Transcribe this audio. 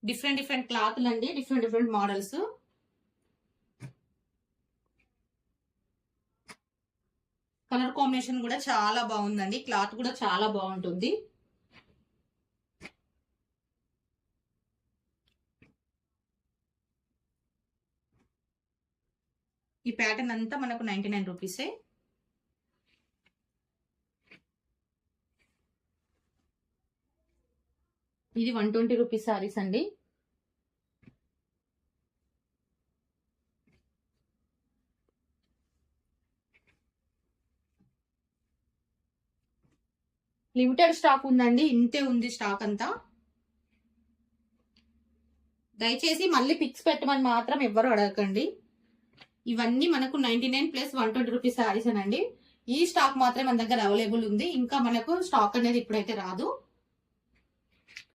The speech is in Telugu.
డిఫరెంట్ క్లాత్లు అండి, డిఫరెంట్ మోడల్స్. కలర్ కాంబినేషన్ కూడా చాలా బాగుందండి, క్లాత్ కూడా చాలా బాగుంటుంది. ఈ ప్యాటర్న్ అంతా మనకు 99 రూపీసే. ఇది 120 రూపీస్ సారీస్ అండి. లిమిటెడ్ స్టాక్ ఉందండి, ఇంతే ఉంది స్టాక్ అంతా. దయచేసి మళ్ళీ పిక్స్ పెట్టమని మాత్రం ఎవ్వరు అడగకండి. ఇవన్నీ మనకు 99 ప్లస్ 120 రూపీస్ సారీస్ అనండి. ఈ స్టాక్ మాత్రం మన దగ్గర అవైలబుల్ ఉంది, ఇంకా మనకు స్టాక్ అనేది ఇప్పుడైతే రాదు.